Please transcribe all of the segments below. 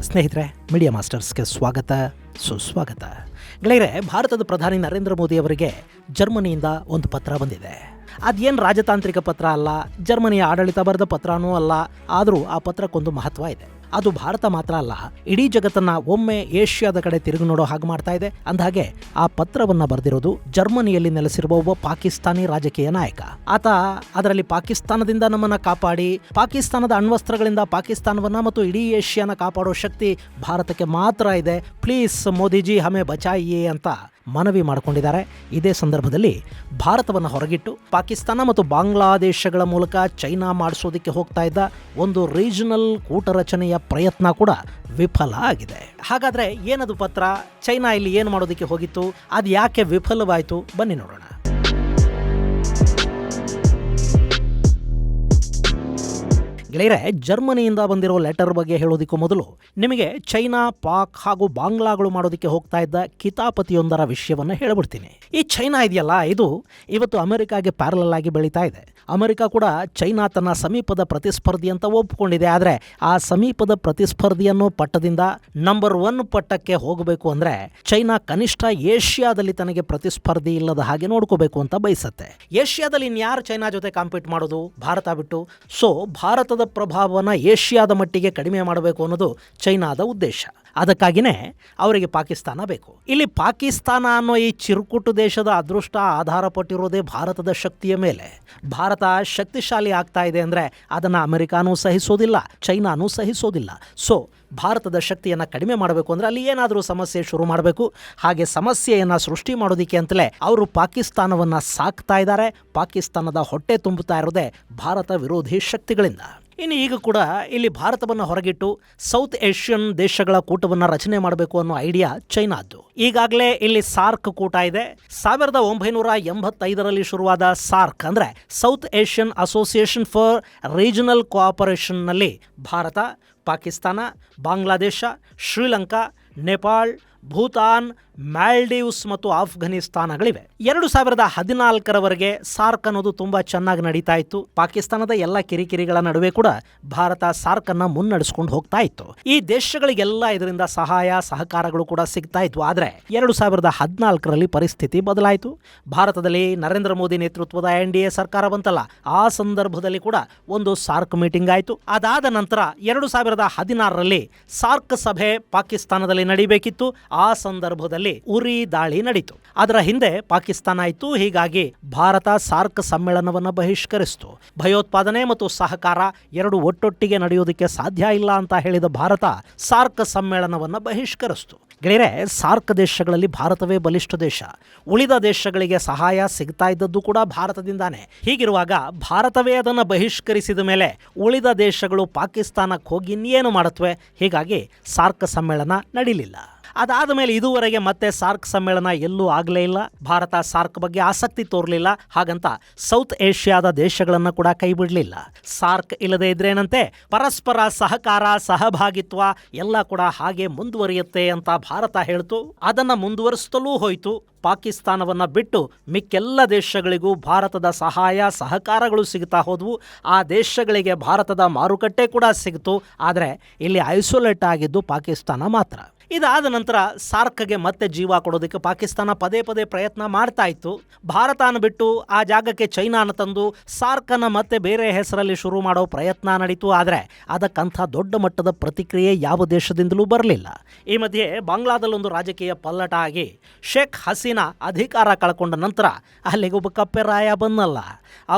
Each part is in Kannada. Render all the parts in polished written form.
ಸ್ನೇಹಿತರೆ, ಮೀಡಿಯಾ ಮಾಸ್ಟರ್ಸ್ಗೆ ಸ್ವಾಗತ, ಸುಸ್ವಾಗತ. ಗೆಳೆಯರೆ, ಭಾರತದ ಪ್ರಧಾನಿ ನರೇಂದ್ರ ಮೋದಿ ಅವರಿಗೆ ಜರ್ಮನಿಯಿಂದ ಒಂದು ಪತ್ರ ಬಂದಿದೆ. ಅದೇನು ರಾಜತಾಂತ್ರಿಕ ಪತ್ರ ಅಲ್ಲ, ಜರ್ಮನಿಯ ಆಡಳಿತ ಬರೆದ ಪತ್ರನೂ ಅಲ್ಲ. ಆದರೂ ಆ ಪತ್ರಕ್ಕೊಂದು ಮಹತ್ವ ಇದೆ. ಅದು ಭಾರತ ಮಾತ್ರ ಅಲ್ಲ, ಇಡೀ ಜಗತ್ತನ್ನ ಒಮ್ಮೆ ಏಷ್ಯಾದ ಕಡೆ ತಿರುಗಿ ನೋಡೋ ಹಾಗೆ ಮಾಡ್ತಾ ಇದೆ. ಅಂದಹಾಗೆ ಆ ಪತ್ರವನ್ನ ಬರೆದಿರೋದು ಜರ್ಮನಿಯಲ್ಲಿ ನೆಲೆಸಿರುವ ಒಬ್ಬ ಪಾಕಿಸ್ತಾನಿ ರಾಜಕೀಯ ನಾಯಕ. ಆತ ಅದರಲ್ಲಿ ಪಾಕಿಸ್ತಾನದಿಂದ ನಮ್ಮನ್ನ ಕಾಪಾಡಿ, ಪಾಕಿಸ್ತಾನದ ಅಣ್ವಸ್ತ್ರಗಳಿಂದ ಪಾಕಿಸ್ತಾನವನ್ನ ಮತ್ತು ಇಡೀ ಏಷ್ಯಾನ ಕಾಪಾಡೋ ಶಕ್ತಿ ಭಾರತಕ್ಕೆ ಮಾತ್ರ ಇದೆ, ಪ್ಲೀಸ್ ಮೋದಿಜಿ ಹಮೆ ಬಚಾಯಿಯೇ ಅಂತ ಮನವಿ ಮಾಡಿಕೊಂಡಿದ್ದಾರೆ. ಇದೇ ಸಂದರ್ಭದಲ್ಲಿ ಭಾರತವನ್ನು ಹೊರಗಿಟ್ಟು ಪಾಕಿಸ್ತಾನ ಮತ್ತು ಬಾಂಗ್ಲಾದೇಶಗಳ ಮೂಲಕ ಚೈನಾ ಮಾಡಿಸೋದಕ್ಕೆ ಹೋಗ್ತಾ ಇದ್ದ ಒಂದು ರೀಜನಲ್ ಕೂಟರಚನೆಯ ಪ್ರಯತ್ನ ಕೂಡ ವಿಫಲ ಆಗಿದೆ. ಹಾಗಾದ್ರೆ ಏನದು ಪತ್ರ? ಚೈನಾ ಇಲ್ಲಿ ಏನು ಮಾಡೋದಕ್ಕೆ ಹೋಗಿತ್ತು? ಅದು ಯಾಕೆ ವಿಫಲವಾಯಿತು? ಬನ್ನಿ ನೋಡೋಣ. ಗೆಳೆಯರೆ, ಜರ್ಮನಿಯಿಂದ ಬಂದಿರೋ ಲೆಟರ್ ಬಗ್ಗೆ ಹೇಳೋದಕ್ಕೂ ಮೊದಲು ನಿಮಗೆ ಚೈನಾ, ಪಾಕ್ ಹಾಗೂ ಬಾಂಗ್ಲಾಗಳು ಮಾಡೋದಕ್ಕೆ ಹೋಗ್ತಾ ಇದ್ದ ಕಿತಾಪತಿಯೊಂದರ ವಿಷಯವನ್ನು ಹೇಳ್ಬಿಡ್ತೀನಿ. ಈ ಚೈನಾ ಇದೆಯಲ್ಲ, ಇದು ಇವತ್ತು ಅಮೆರಿಕಾಗೆ ಪ್ಯಾರಲಲ್ ಆಗಿ ಬೆಳೀತಾ ಇದೆ. ಅಮೆರಿಕ ಕೂಡ ಚೈನಾ ತನ್ನ ಸಮೀಪದ ಪ್ರತಿಸ್ಪರ್ಧಿ ಅಂತ ಒಪ್ಪಿಕೊಂಡಿದೆ. ಆದರೆ ಆ ಸಮೀಪದ ಪ್ರತಿಸ್ಪರ್ಧಿ ಅನ್ನೋ ಪಟ್ಟದಿಂದ ನಂಬರ್ 1 ಪಟ್ಟಕ್ಕೆ ಹೋಗಬೇಕು ಅಂದರೆ ಚೈನಾ ಕನಿಷ್ಠ ಏಷ್ಯಾದಲ್ಲಿ ತನಗೆ ಪ್ರತಿಸ್ಪರ್ಧಿ ಇಲ್ಲದ ಹಾಗೆ ನೋಡ್ಕೋಬೇಕು ಅಂತ ಬಯಸುತ್ತೆ. ಏಷ್ಯಾದಲ್ಲಿ ಇನ್ಯಾರು ಚೈನಾ ಜೊತೆ ಕಾಂಪೀಟ್ ಮಾಡೋದು ಭಾರತ ಬಿಟ್ಟು? ಸೊ ಭಾರತದ ಪ್ರಭಾವವನ್ನು ಏಷ್ಯಾದ ಮಟ್ಟಿಗೆ ಕಡಿಮೆ ಮಾಡಬೇಕು ಅನ್ನೋದು ಚೈನಾದ ಉದ್ದೇಶ. ಅದಕ್ಕಾಗಿಯೇ ಅವರಿಗೆ ಪಾಕಿಸ್ತಾನ ಬೇಕು. ಇಲ್ಲಿ ಪಾಕಿಸ್ತಾನ ಅನ್ನೋ ಈ ಚಿರುಕುಟು ದೇಶದ ಅದೃಷ್ಟ ಆಧಾರಪಟ್ಟಿರೋದೇ ಭಾರತದ ಶಕ್ತಿಯ ಮೇಲೆ. ಭಾರತ ಶಕ್ತಿಶಾಲಿ ಆಗ್ತಾ ಇದೆ ಅಂದರೆ ಅದನ್ನು ಅಮೆರಿಕಾನೂ ಸಹಿಸೋದಿಲ್ಲ, ಚೈನಾನೂ ಸಹಿಸೋದಿಲ್ಲ. ಸೊ ಭಾರತದ ಶಕ್ತಿಯನ್ನು ಕಡಿಮೆ ಮಾಡಬೇಕು ಅಂದರೆ ಅಲ್ಲಿ ಏನಾದರೂ ಸಮಸ್ಯೆ ಶುರು ಮಾಡಬೇಕು. ಹಾಗೆ ಸಮಸ್ಯೆಯನ್ನು ಸೃಷ್ಟಿ ಮಾಡೋದಕ್ಕೆ ಅಂತಲೇ ಅವರು ಪಾಕಿಸ್ತಾನವನ್ನು ಸಾಕ್ತಾ ಇದ್ದಾರೆ. ಪಾಕಿಸ್ತಾನದ ಹೊಟ್ಟೆ ತುಂಬುತ್ತಾ ಇರೋದೇ ಭಾರತ ವಿರೋಧಿ ಶಕ್ತಿಗಳಿಂದ. ಇನ್ನು ಈಗ ಕೂಡ ಇಲ್ಲಿ ಭಾರತವನ್ನು ಹೊರಗಿಟ್ಟು ಸೌತ್ ಏಷ್ಯನ್ ದೇಶಗಳ ಕೂಟವನ್ನು ರಚನೆ ಮಾಡಬೇಕು ಅನ್ನೋ ಐಡಿಯಾ ಚೈನಾದ್ದು. ಈಗಾಗಲೇ ಇಲ್ಲಿ ಸಾರ್ಕ್ ಕೂಟ ಇದೆ. 1985ರಲ್ಲಿ ಶುರುವಾದ ಸಾರ್ಕ್ ಅಂದರೆ south Asian association for regional ಕೋಆಪರೇಷನ್ನಲ್ಲಿ ಭಾರತ, ಪಾಕಿಸ್ತಾನ, ಬಾಂಗ್ಲಾದೇಶ, ಶ್ರೀಲಂಕಾ, ನೇಪಾಳ್, ಭೂತಾನ್, ಮಾಲ್ಡೀವ್ಸ್ ಮತ್ತು ಆಫ್ಘನಿಸ್ತಾನಗಳಿವೆ. 2014ರವರೆಗೆ ಸಾರ್ಕ್ ಅನ್ನೋದು ತುಂಬಾ ಚೆನ್ನಾಗಿ ನಡೀತಾ ಇತ್ತು. ಪಾಕಿಸ್ತಾನದ ಎಲ್ಲ ಕಿರಿಕಿರಿಗಳ ನಡುವೆ ಕೂಡ ಭಾರತ ಸಾರ್ಕ್ ಅನ್ನ ಮುನ್ನಡೆಸ್ಕೊಂಡು ಹೋಗ್ತಾ ಇತ್ತು. ಈ ದೇಶಗಳಿಗೆಲ್ಲ ಇದರಿಂದ ಸಹಾಯ ಸಹಕಾರಗಳು ಕೂಡ ಸಿಗ್ತಾ ಇದ್ವು. ಆದರೆ 2014ರಲ್ಲಿ ಪರಿಸ್ಥಿತಿ ಬದಲಾಯಿತು. ಭಾರತದಲ್ಲಿ ನರೇಂದ್ರ ಮೋದಿ ನೇತೃತ್ವದ NDA ಸರ್ಕಾರ ಬಂತಲ್ಲ, ಆ ಸಂದರ್ಭದಲ್ಲಿ ಕೂಡ ಒಂದು ಸಾರ್ಕ್ ಮೀಟಿಂಗ್ ಆಯಿತು. ಅದಾದ ನಂತರ 2016ರಲ್ಲಿ ಸಾರ್ಕ್ ಸಭೆ ಪಾಕಿಸ್ತಾನದಲ್ಲಿ ನಡೀಬೇಕಿತ್ತು. ಆ ಸಂದರ್ಭದಲ್ಲಿ ಉರಿ ದಾಳಿ ನಡೀತು. ಅದರ ಹಿಂದೆ ಪಾಕಿಸ್ತಾನ ಇತ್ತು. ಹೀಗಾಗಿ ಭಾರತ ಸಾರ್ಕ್ ಸಮ್ಮೇಳನವನ್ನು ಬಹಿಷ್ಕರಿಸಿತು. ಭಯೋತ್ಪಾದನೆ ಮತ್ತು ಸಹಕಾರ ಎರಡು ಒಟ್ಟೊಟ್ಟಿಗೆ ನಡೆಯೋದಕ್ಕೆ ಸಾಧ್ಯ ಇಲ್ಲ ಅಂತ ಹೇಳಿದ ಭಾರತ ಸಾರ್ಕ್ ಸಮ್ಮೇಳನವನ್ನು ಬಹಿಷ್ಕರಿಸಿತು. ಗೆಳೆಯರೆ, ಸಾರ್ಕ್ ದೇಶಗಳಲ್ಲಿ ಭಾರತವೇ ಬಲಿಷ್ಠ ದೇಶ. ಉಳಿದ ದೇಶಗಳಿಗೆ ಸಹಾಯ ಸಿಗ್ತಾ ಇದ್ದದ್ದು ಕೂಡ ಭಾರತದಿಂದಾನೆ. ಹೀಗಿರುವಾಗ ಭಾರತವೇ ಅದನ್ನು ಬಹಿಷ್ಕರಿಸಿದ ಮೇಲೆ ಉಳಿದ ದೇಶಗಳು ಪಾಕಿಸ್ತಾನಕ್ಕೆ ಹೋಗಿ ಇನ್ನೇನು ಮಾಡುತ್ತವೆ? ಹೀಗಾಗಿ ಸಾರ್ಕ್ ಸಮ್ಮೇಳನ ನಡೀಲಿಲ್ಲ. ಅದಾದ ಮೇಲೆ ಇದುವರೆಗೆ ಮತ್ತೆ ಸಾರ್ಕ್ ಸಮ್ಮೇಳನ ಎಲ್ಲೂ ಆಗಲೇ ಇಲ್ಲ. ಭಾರತ ಸಾರ್ಕ್ ಬಗ್ಗೆ ಆಸಕ್ತಿ ತೋರಲಿಲ್ಲ. ಹಾಗಂತ ಸೌತ್ ಏಷ್ಯಾದ ದೇಶಗಳನ್ನು ಕೂಡ ಕೈ ಬಿಡಲಿಲ್ಲ. ಸಾರ್ಕ್ ಇಲ್ಲದೆ ಇದ್ರೇನಂತೆ ಪರಸ್ಪರ ಸಹಕಾರ, ಸಹಭಾಗಿತ್ವ ಎಲ್ಲ ಕೂಡ ಹಾಗೆ ಮುಂದುವರಿಯುತ್ತೆ ಅಂತ ಭಾರತ ಹೇಳ್ತು. ಅದನ್ನ ಮುಂದುವರಿಸುತ್ತಲೂ ಹೋಯಿತು. ಪಾಕಿಸ್ತಾನವನ್ನ ಬಿಟ್ಟು ಮಿಕ್ಕೆಲ್ಲ ದೇಶಗಳಿಗೂ ಭಾರತದ ಸಹಾಯ ಸಹಕಾರಗಳು ಸಿಗ್ತಾ ಹೋದವು. ಆ ದೇಶಗಳಿಗೆ ಭಾರತದ ಮಾರುಕಟ್ಟೆ ಕೂಡ ಸಿಗ್ತು. ಆದರೆ ಇಲ್ಲಿ ಐಸೋಲೇಟ್ ಆಗಿದ್ದು ಪಾಕಿಸ್ತಾನ ಮಾತ್ರ. ಇದಾದ ನಂತರ ಸಾರ್ಕ್ಗೆ ಮತ್ತೆ ಜೀವ ಕೊಡೋದಕ್ಕೆ ಪಾಕಿಸ್ತಾನ ಪದೇ ಪದೇ ಪ್ರಯತ್ನ ಮಾಡ್ತಾ ಇತ್ತು. ಭಾರತನ ಬಿಟ್ಟು ಆ ಜಾಗಕ್ಕೆ ಚೈನಾನ ತಂದು ಸಾರ್ಕನ್ನು ಮತ್ತೆ ಬೇರೆ ಹೆಸರಲ್ಲಿ ಶುರು ಮಾಡೋ ಪ್ರಯತ್ನ ನಡೀತು. ಆದರೆ ಅದಕ್ಕಂಥ ದೊಡ್ಡ ಮಟ್ಟದ ಪ್ರತಿಕ್ರಿಯೆ ಯಾವ ದೇಶದಿಂದಲೂ ಬರಲಿಲ್ಲ. ಈ ಮಧ್ಯೆ ಬಾಂಗ್ಲಾದಲ್ಲೊಂದು ರಾಜಕೀಯ ಪಲ್ಲಟ ಆಗಿ ಶೇಖ್ ಹಸೀನಾ ಅಧಿಕಾರ ಕಳ್ಕೊಂಡ ನಂತರ ಅಲ್ಲಿಗೊಬ್ಬ ಕಪ್ಪೆರಾಯ ಬಂದಲ್ಲ,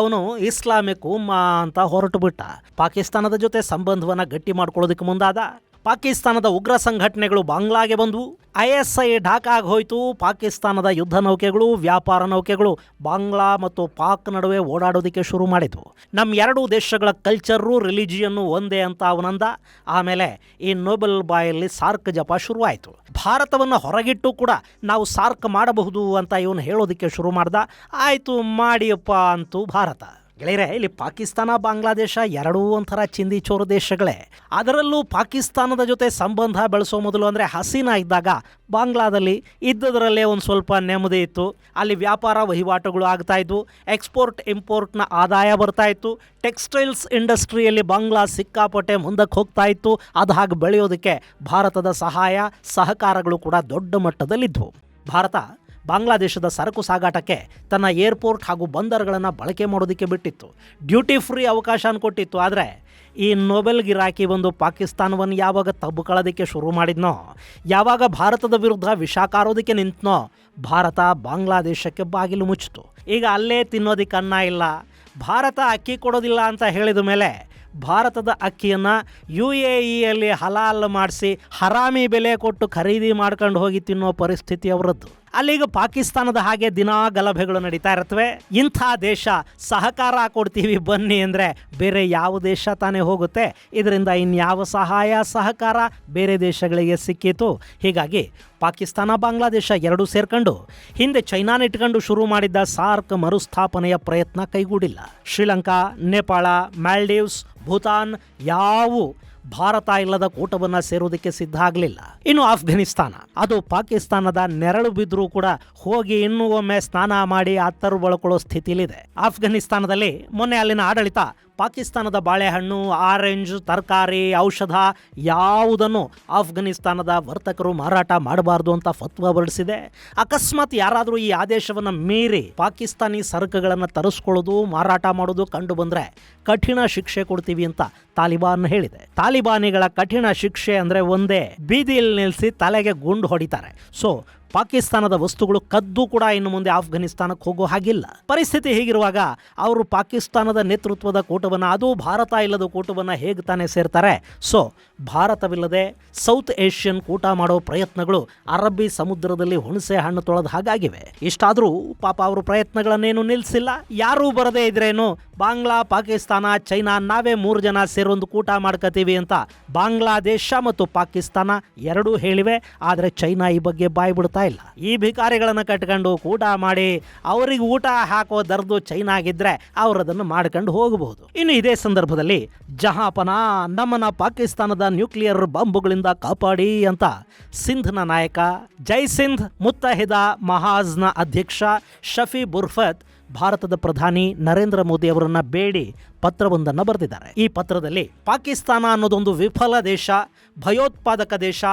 ಅವನು ಇಸ್ಲಾಮಿಕ್ ಉಮ್ಮಾ ಅಂತ ಹೊರಟು ಬಿಟ್ಟ. ಪಾಕಿಸ್ತಾನದ ಜೊತೆ ಸಂಬಂಧವನ್ನು ಗಟ್ಟಿ ಮಾಡ್ಕೊಳ್ಳೋದಕ್ಕೆ ಮುಂದಾದ. ಪಾಕಿಸ್ತಾನದ ಉಗ್ರ ಸಂಘಟನೆಗಳು ಬಾಂಗ್ಲಾಗೆ ಬಂದವು. ISI ಢಾಕಾಗೆ ಹೋಯಿತು. ಪಾಕಿಸ್ತಾನದ ಯುದ್ಧ ನೌಕೆಗಳು, ವ್ಯಾಪಾರ ನೌಕೆಗಳು ಬಾಂಗ್ಲಾ ಮತ್ತು ಪಾಕ್ ನಡುವೆ ಓಡಾಡೋದಕ್ಕೆ ಶುರು ಮಾಡಿದ್ವು. ನಮ್ಮ ಎರಡೂ ದೇಶಗಳ ಕಲ್ಚರು, ರಿಲಿಜಿಯನ್ನು ಒಂದೇ ಅಂತ ಅವನಂದ. ಆಮೇಲೆ ಈ ನೋಬೆಲ್ ಬಾಯಲ್ಲಿ ಸಾರ್ಕ್ ಜಪ ಶುರುವಾಯಿತು. ಭಾರತವನ್ನು ಹೊರಗಿಟ್ಟು ಕೂಡ ನಾವು ಸಾರ್ಕ್ ಮಾಡಬಹುದು ಅಂತ ಇವನು ಹೇಳೋದಕ್ಕೆ ಶುರು ಮಾಡ್ದ. ಆಯಿತು ಮಾಡಿಯಪ್ಪ ಅಂತೂ ಭಾರತ. ಗೆಳೆಯರೆ, ಇಲ್ಲಿ ಪಾಕಿಸ್ತಾನ ಬಾಂಗ್ಲಾದೇಶ ಎರಡೂ ಒಂಥರ ಚಿಂದಿ ಚೋರು ದೇಶಗಳೇ. ಅದರಲ್ಲೂ ಪಾಕಿಸ್ತಾನದ ಜೊತೆ ಸಂಬಂಧ ಬೆಳೆಸೋ ಮೊದಲು ಅಂದರೆ ಹಸೀನಾ ಇದ್ದಾಗ ಬಾಂಗ್ಲಾದಲ್ಲಿ ಇದ್ದದರಲ್ಲೇ ಒಂದು ಸ್ವಲ್ಪ ನೆಮ್ಮದಿ ಇತ್ತು. ಅಲ್ಲಿ ವ್ಯಾಪಾರ ವಹಿವಾಟುಗಳು ಆಗ್ತಾ ಇದ್ವು, ಎಕ್ಸ್ಪೋರ್ಟ್ ಇಂಪೋರ್ಟ್ನ ಆದಾಯ ಬರ್ತಾ ಇತ್ತು, ಟೆಕ್ಸ್ಟೈಲ್ಸ್ ಇಂಡಸ್ಟ್ರಿಯಲ್ಲಿ ಬಾಂಗ್ಲಾ ಸಿಕ್ಕಾಪಟ್ಟೆ ಮುಂದಕ್ಕೆ ಹೋಗ್ತಾ ಇತ್ತು. ಅದು ಹಾಗೆ ಬೆಳೆಯೋದಕ್ಕೆ ಭಾರತದ ಸಹಾಯ ಸಹಕಾರಗಳು ಕೂಡ ದೊಡ್ಡ ಮಟ್ಟದಲ್ಲಿದ್ವು. ಭಾರತ ಬಾಂಗ್ಲಾದೇಶದ ಸರಕು ಸಾಗಾಟಕ್ಕೆ ತನ್ನ ಏರ್ಪೋರ್ಟ್ ಹಾಗೂ ಬಂದರುಗಳನ್ನು ಬಳಕೆ ಮಾಡೋದಕ್ಕೆ ಬಿಟ್ಟಿತ್ತು, ಡ್ಯೂಟಿ ಫ್ರೀ ಅವಕಾಶ ಕೊಟ್ಟಿತ್ತು. ಆದರೆ ಈ ನೊಬೆಲ್ ಗಿರಾಕಿ ಬಂದು ಪಾಕಿಸ್ತಾನವನ್ನು ಯಾವಾಗ ತಬ್ಬುಕೊಳ್ಳೋದಕ್ಕೆ ಶುರು ಮಾಡಿದ್ನೋ, ಯಾವಾಗ ಭಾರತದ ವಿರುದ್ಧ ವಿಷಾಕಾರೋದಕ್ಕೆ ನಿಂತನೋ, ಭಾರತ ಬಾಂಗ್ಲಾದೇಶಕ್ಕೆ ಬಾಗಿಲು ಮುಚ್ಚಿತು. ಈಗ ಅಲ್ಲೇ ತಿನ್ನೋದಕ್ಕೆ ಅನ್ನ ಇಲ್ಲ, ಭಾರತ ಅಕ್ಕಿ ಕೊಡೋದಿಲ್ಲ ಅಂತ ಹೇಳಿದ ಮೇಲೆ ಭಾರತದ ಅಕ್ಕಿಯನ್ನು UAEಯಲ್ಲಿ ಹಲಾಲ್ ಮಾಡಿಸಿ ಹರಾಮಿ ಬೆಲೆ ಕೊಟ್ಟು ಖರೀದಿ ಮಾಡ್ಕೊಂಡು ಹೋಗಿ ತಿನ್ನೋ ಪರಿಸ್ಥಿತಿ ಅವರದ್ದು. ಅಲ್ಲಿಗ ಪಾಕಿಸ್ತಾನದ ಹಾಗೆ ದಿನಾ ಗಲಭೆಗಳು ನಡೀತಾ ಇರ್ತವೆ. ಇಂಥ ದೇಶ ಸಹಕಾರ ಕೊಡ್ತೀವಿ ಬನ್ನಿ ಅಂದರೆ ಬೇರೆ ಯಾವ ದೇಶ ತಾನೇ ಹೋಗುತ್ತೆ? ಇದರಿಂದ ಇನ್ಯಾವ ಸಹಾಯ ಸಹಕಾರ ಬೇರೆ ದೇಶಗಳಿಗೆ ಸಿಕ್ಕಿತು. ಹೀಗಾಗಿ ಪಾಕಿಸ್ತಾನ ಬಾಂಗ್ಲಾದೇಶ ಎರಡೂ ಸೇರ್ಕೊಂಡು ಹಿಂದೆ ಚೈನಾನ ಇಟ್ಕೊಂಡು ಶುರು ಮಾಡಿದ್ದ ಸಾರ್ಕ್ ಮರುಸ್ಥಾಪನೆಯ ಪ್ರಯತ್ನ ಕೈಗೂಡಿಲ್ಲ. ಶ್ರೀಲಂಕಾ, ನೇಪಾಳ, ಮಾಲ್ಡೀವ್ಸ್, ಭೂತಾನ್ ಯಾವೂ ಭಾರತ ಇಲ್ಲದ ಕೂಟವನ್ನು ಸೇರೋದಕ್ಕೆ ಸಿದ್ಧ ಆಗಲಿಲ್ಲ. ಇನ್ನು ಆಫ್ಘನಿಸ್ತಾನ, ಅದು ಪಾಕಿಸ್ತಾನದ ನೆರಳು ಬಿದ್ದರೂ ಕೂಡ ಹೋಗಿ ಇನ್ನೂ ಒಮ್ಮೆ ಸ್ನಾನ ಮಾಡಿ ಅತ್ತರು ಬಳಕೊಳ್ಳೋ ಸ್ಥಿತಿಲಿದೆ. ಆಫ್ಘನಿಸ್ತಾನದಲ್ಲಿ ಮೊನ್ನೆ ಅಲ್ಲಿನ ಆಡಳಿತ ಪಾಕಿಸ್ತಾನದ ಬಾಳೆಹಣ್ಣು, ಆರೆಂಜ್, ತರಕಾರಿ, ಔಷಧ ಯಾವುದನ್ನು ಆಫ್ಘನಿಸ್ತಾನದ ವರ್ತಕರು ಮಾರಾಟ ಮಾಡಬಾರ್ದು ಅಂತ ಫತ್ವಾ ಹೊರಡಿಸಿದೆ. ಅಕಸ್ಮಾತ್ ಯಾರಾದರೂ ಈ ಆದೇಶವನ್ನು ಮೀರಿ ಪಾಕಿಸ್ತಾನಿ ಸರಕುಗಳನ್ನು ತರಿಸ್ಕೊಳ್ಳೋದು, ಮಾರಾಟ ಮಾಡೋದು ಕಂಡು ಬಂದರೆ ಕಠಿಣ ಶಿಕ್ಷೆ ಕೊಡ್ತೀವಿ ಅಂತ ತಾಲಿಬಾನ್ ಹೇಳಿದೆ. ತಾಲಿಬಾನಿಗಳ ಕಠಿಣ ಶಿಕ್ಷೆ ಅಂದರೆ ಒಂದೇ, ಬೀದಿಯಲ್ಲಿ ನಿಲ್ಲಿಸಿ ತಲೆಗೆ ಗುಂಡು ಹೊಡಿತಾರೆ. ಸೊ ಪಾಕಿಸ್ತಾನದ ವಸ್ತುಗಳು ಕದ್ದು ಕೂಡ ಇನ್ನು ಮುಂದೆ ಆಫ್ಘನಿಸ್ತಾನಕ್ಕೆ ಹೋಗೋ ಹಾಗಿಲ್ಲ. ಪರಿಸ್ಥಿತಿ ಹೀಗಿರುವಾಗ ಅವರು ಪಾಕಿಸ್ತಾನದ ನೇತೃತ್ವದ ಕೂಟವನ್ನು, ಅದು ಭಾರತ ಇಲ್ಲದ ಕೂಟವನ್ನು ಹೇಗೆ ತಾನೇ ಸೇರ್ತಾರೆ? ಸೊ ಭಾರತವಿಲ್ಲದೆ ಸೌತ್ ಏಷ್ಯನ್ ಕೂಟ ಮಾಡೋ ಪ್ರಯತ್ನಗಳು ಅರಬ್ಬಿ ಸಮುದ್ರದಲ್ಲಿ ಹುಣಸೆ ಹಣ್ಣು ತೊಳೆದ ಹಾಗಾಗಿವೆ. ಇಷ್ಟಾದರೂ ಪಾಪ ಅವರು ಪ್ರಯತ್ನಗಳನ್ನೇನು ನಿಲ್ಲಿಸಿಲ್ಲ. ಯಾರೂ ಬರದೇ ಇದ್ರೇನು, ಬಾಂಗ್ಲಾ, ಪಾಕಿಸ್ತಾನ, ಚೈನಾ ನಾವೇ 3 ಜನ ಸೇರೊಂದು ಕೂಟ ಮಾಡ್ಕೋತೀವಿ ಅಂತ ಬಾಂಗ್ಲಾದೇಶ ಮತ್ತು ಪಾಕಿಸ್ತಾನ ಎರಡೂ ಹೇಳಿವೆ. ಆದರೆ ಚೈನಾ ಈ ಬಗ್ಗೆ ಬಾಯಿ ಬಿಡ್ತಾ ಇಲ್ಲ. ಈ ಭಿಕಾರಿಗಳನ್ನು ಕಟ್ಕೊಂಡು ಕೂಟ ಮಾಡಿ ಅವರಿಗೆ ಊಟ ಹಾಕೋ ದರ್ದು ಚೈನಾಗಿದ್ರೆ ಅವರದನ್ನು ಮಾಡ್ಕೊಂಡು ಹೋಗಬಹುದು. ಇನ್ನು ಇದೇ ಸಂದರ್ಭದಲ್ಲಿ ಜಹಾಪನ, ನಮ್ಮನ್ನ ಪಾಕಿಸ್ತಾನದ ನ್ಯೂಕ್ಲಿಯರ್ ಬಾಂಬುಗಳಿಂದ ಕಾಪಾಡಿ ಅಂತ ಸಿಂಧ್ನ ನಾಯಕ ಜೈಸಿಂಧ್ ಮುತ್ತಹಿದ ಮಹಾಜ್ನ ಅಧ್ಯಕ್ಷ ಶಫಿ ಬುರ್ಫತ್ ಭಾರತದ ಪ್ರಧಾನಿ ನರೇಂದ್ರ ಮೋದಿ ಅವರನ್ನ ಬೇಡಿ ಪತ್ರವೊಂದನ್ನು ಬರೆದಿದ್ದಾರೆ. ಈ ಪತ್ರದಲ್ಲಿ ಪಾಕಿಸ್ತಾನ ಅನ್ನೋದೊಂದು ವಿಫಲ ದೇಶ, ಭಯೋತ್ಪಾದಕ ದೇಶ,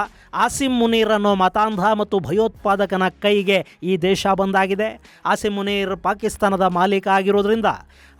ಆಸಿಂ ಮುನೀರ್ ಅನ್ನೋ ಮತಾಂಧ ಮತ್ತು ಭಯೋತ್ಪಾದಕನ ಕೈಗೆ ಈ ದೇಶ ಬಂದಾಗಿದೆ. ಆಸಿಂ ಮುನೀರ್ ಪಾಕಿಸ್ತಾನದ ಮಾಲೀಕ ಆಗಿರೋದ್ರಿಂದ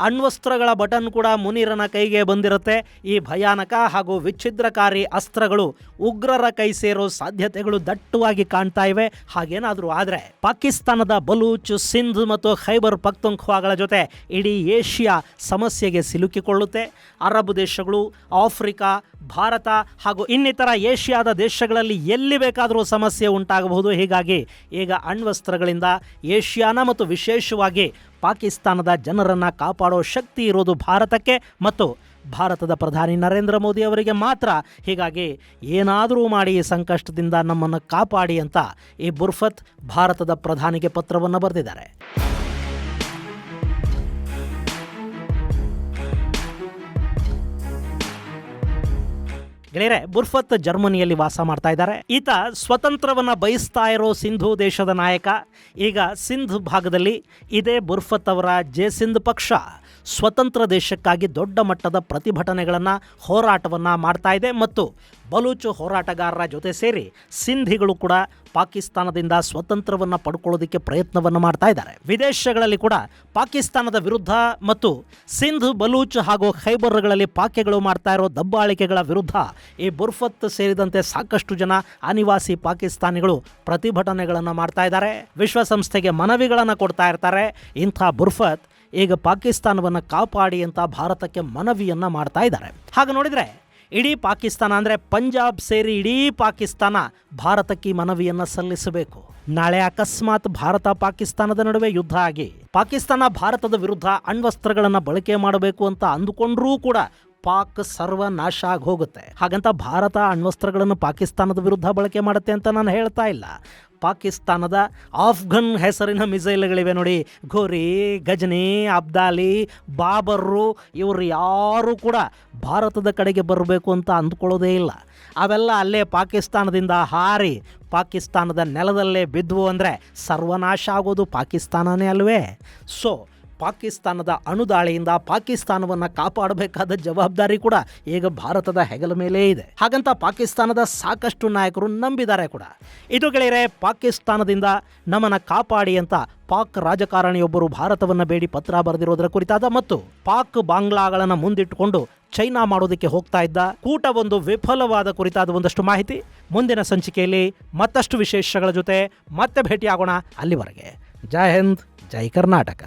ಅಣ್ವಸ್ತ್ರಗಳ ಬಟನ್ ಕೂಡ ಮುನೀರನ ಕೈಗೆ ಬಂದಿರುತ್ತೆ. ಈ ಭಯಾನಕ ಹಾಗೂ ವಿಚ್ಛಿದ್ರಕಾರಿ ಅಸ್ತ್ರಗಳು ಉಗ್ರರ ಕೈ ಸೇರೋ ಸಾಧ್ಯತೆಗಳು ದಟ್ಟವಾಗಿ ಕಾಣ್ತಾ ಇವೆ. ಹಾಗೇನಾದರೂ ಆದರೆ ಪಾಕಿಸ್ತಾನದ ಬಲೂಚ್, ಸಿಂಧ್ ಮತ್ತು ಖೈಬರ್ ಪಖ್ತೂನ್ಖ್ವಾಗಳ ಜೊತೆ ಇಡೀ ಏಷ್ಯಾ ಸಮಸ್ಯೆಗೆ ಸಿಲುಕಿಕೊಳ್ಳುತ್ತೆ. ಅರಬ್ ದೇಶಗಳು, ಆಫ್ರಿಕಾ, ಭಾರತ ಹಾಗೂ ಇನ್ನಿತರ ಏಷ್ಯಾದ ದೇಶಗಳಲ್ಲಿ ಎಲ್ಲಿ ಬೇಕಾದರೂ ಸಮಸ್ಯೆ ಉಂಟಾಗಬಹುದು. ಹೀಗಾಗಿ ಈಗ ಅಣ್ವಸ್ತ್ರಗಳಿಂದ ಏಷ್ಯಾನ ಮತ್ತು ವಿಶೇಷವಾಗಿ ಪಾಕಿಸ್ತಾನದ ಜನರನ್ನು ಕಾಪಾಡೋ ಶಕ್ತಿ ಇರೋದು ಭಾರತಕ್ಕೆ ಮತ್ತು ಭಾರತದ ಪ್ರಧಾನಿ ನರೇಂದ್ರ ಮೋದಿ ಅವರಿಗೆ ಮಾತ್ರ. ಹೀಗಾಗಿ ಏನಾದರೂ ಮಾಡಿ ಈ ಸಂಕಷ್ಟದಿಂದ ನಮ್ಮನ್ನು ಕಾಪಾಡಿ ಅಂತ ಈ ಬುರ್ಫತ್ ಭಾರತದ ಪ್ರಧಾನಿಗೆ ಪತ್ರವನ್ನು ಬರೆದಿದ್ದಾರೆ. ಗೆಳೆಯರೆ, ಬುರ್ಫತ್ ಜರ್ಮನಿಯಲ್ಲಿ ವಾಸ ಮಾಡ್ತಾ ಇದ್ದಾರೆ. ಈತ ಸ್ವತಂತ್ರವನ್ನ ಬಯಸ್ತಾ ಇರೋ ಸಿಂಧು ದೇಶದ ನಾಯಕ. ಈಗ ಸಿಂಧ್ ಭಾಗದಲ್ಲಿ ಇದೇ ಬುರ್ಫತ್ ಅವರ ಜೇಸಿಂಧ್ ಪಕ್ಷ ಸ್ವತಂತ್ರ ದೇಶಕ್ಕಾಗಿ ದೊಡ್ಡ ಮಟ್ಟದ ಪ್ರತಿಭಟನೆಗಳನ್ನು, ಹೋರಾಟವನ್ನು ಮಾಡ್ತಾ ಇದೆ ಮತ್ತು ಬಲೂಚ್ ಹೋರಾಟಗಾರರ ಜೊತೆ ಸೇರಿ ಸಿಂಧಿಗಳು ಕೂಡ ಪಾಕಿಸ್ತಾನದಿಂದ ಸ್ವತಂತ್ರವನ್ನು ಪಡ್ಕೊಳ್ಳೋದಕ್ಕೆ ಪ್ರಯತ್ನವನ್ನು ಮಾಡ್ತಾ ಇದ್ದಾರೆ. ವಿದೇಶಗಳಲ್ಲಿ ಕೂಡ ಪಾಕಿಸ್ತಾನದ ವಿರುದ್ಧ ಮತ್ತು ಸಿಂಧ್, ಬಲೂಚ್ ಹಾಗೂ ಖೈಬರ್ಗಳಲ್ಲಿ ಪಾಕೆಗಳು ಮಾಡ್ತಾ ಇರೋ ದಬ್ಬಾಳಿಕೆಗಳ ವಿರುದ್ಧ ಈ ಬುರ್ಫತ್ ಸೇರಿದಂತೆ ಸಾಕಷ್ಟು ಜನ ಅನಿವಾಸಿ ಪಾಕಿಸ್ತಾನಿಗಳು ಪ್ರತಿಭಟನೆಗಳನ್ನು ಮಾಡ್ತಾ ಇದ್ದಾರೆ. ವಿಶ್ವಸಂಸ್ಥೆಗೆ ಮನವಿಗಳನ್ನು ಕೊಡ್ತಾ ಇರ್ತಾರೆ. ಇಂಥ ಬುರ್ಫತ್ ಈಗ ಪಾಕಿಸ್ತಾನವನ್ನು ಕಾಪಾಡಿ ಅಂತ ಭಾರತಕ್ಕೆ ಮನವಿಯನ್ನು ಮಾಡ್ತಾ ಇದ್ದಾರೆ. ಹಾಗೆ ನೋಡಿದರೆ ಇಡೀ ಪಾಕಿಸ್ತಾನ ಅಂದರೆ ಪಂಜಾಬ್ ಸೇರಿ ಇಡೀ ಪಾಕಿಸ್ತಾನ ಭಾರತಕ್ಕೆ ಮನವಿಯನ್ನು ಸಲ್ಲಿಸಬೇಕು. ನಾಳೆ ಅಕಸ್ಮಾತ್ ಭಾರತ ಪಾಕಿಸ್ತಾನದ ನಡುವೆ ಯುದ್ಧ ಆಗಿ ಪಾಕಿಸ್ತಾನ ಭಾರತದ ವಿರುದ್ಧ ಅಣ್ವಸ್ತ್ರಗಳನ್ನು ಬಳಕೆ ಮಾಡಬೇಕು ಅಂತ ಅಂದುಕೊಂಡ್ರೂ ಕೂಡ ಪಾಕ್ ಸರ್ವನಾಶ ಆಗಿ ಹೋಗುತ್ತೆ. ಹಾಗಂತ ಭಾರತ ಅಣ್ವಸ್ತ್ರಗಳನ್ನು ಪಾಕಿಸ್ತಾನದ ವಿರುದ್ಧ ಬಳಕೆ ಮಾಡುತ್ತೆ ಅಂತ ನಾನು ಹೇಳ್ತಾ ಇಲ್ಲ. ಪಾಕಿಸ್ತಾನದ ಆಫ್ಘನ್ ಹೆಸರಿನ ಮಿಸೈಲ್ಗಳಿವೆ ನೋಡಿ, ಘೋರಿ, ಗಜನಿ, ಅಬ್ದಾಲಿ, ಬಾಬರ್ರು, ಇವರು ಯಾರೂ ಕೂಡ ಭಾರತದ ಕಡೆಗೆ ಬರಬೇಕು ಅಂತ ಅಂದ್ಕೊಳ್ಳೋದೇ ಇಲ್ಲ. ಅವೆಲ್ಲ ಅಲ್ಲೇ ಪಾಕಿಸ್ತಾನದಿಂದ ಹಾರಿ ಪಾಕಿಸ್ತಾನದ ನೆಲದಲ್ಲೇ ಬಿದ್ವು ಅಂದರೆ ಸರ್ವನಾಶ ಆಗೋದು ಪಾಕಿಸ್ತಾನನೇ ಅಲ್ವೇ? ಸೊ ಪಾಕಿಸ್ತಾನದ ಅಣುದಾಳಿಯಿಂದ ಪಾಕಿಸ್ತಾನವನ್ನು ಕಾಪಾಡಬೇಕಾದ ಜವಾಬ್ದಾರಿ ಕೂಡ ಈಗ ಭಾರತದ ಹೆಗಲ ಮೇಲೆ ಇದೆ. ಹಾಗಂತ ಪಾಕಿಸ್ತಾನದ ಸಾಕಷ್ಟು ನಾಯಕರು ನಂಬಿದ್ದಾರೆ ಕೂಡ. ಇದು ಗೆಳೆಯರೆ, ಪಾಕಿಸ್ತಾನದಿಂದ ನಮ್ಮನ್ನು ಕಾಪಾಡಿ ಅಂತ ಪಾಕ್ ರಾಜಕಾರಣಿಯೊಬ್ಬರು ಭಾರತವನ್ನು ಬೇಡಿ ಪತ್ರ ಬರೆದಿರೋದರ ಕುರಿತಾದ ಮತ್ತು ಪಾಕ್ ಬಾಂಗ್ಲಾಗಳನ್ನು ಮುಂದಿಟ್ಟುಕೊಂಡು ಚೈನಾ ಮಾಡೋದಕ್ಕೆ ಹೋಗ್ತಾ ಇದ್ದ ಕೂಟವೊಂದು ವಿಫಲವಾದ ಕುರಿತಾದ ಒಂದಷ್ಟು ಮಾಹಿತಿ ಮುಂದಿನ ಸಂಚಿಕೆಯಲ್ಲಿ ಮತ್ತಷ್ಟು ವಿಶೇಷಗಳ ಜೊತೆ ಮತ್ತೆ ಭೇಟಿಯಾಗೋಣ. ಅಲ್ಲಿವರೆಗೆ ಜೈ ಹಿಂದ್, ಜೈ ಕರ್ನಾಟಕ.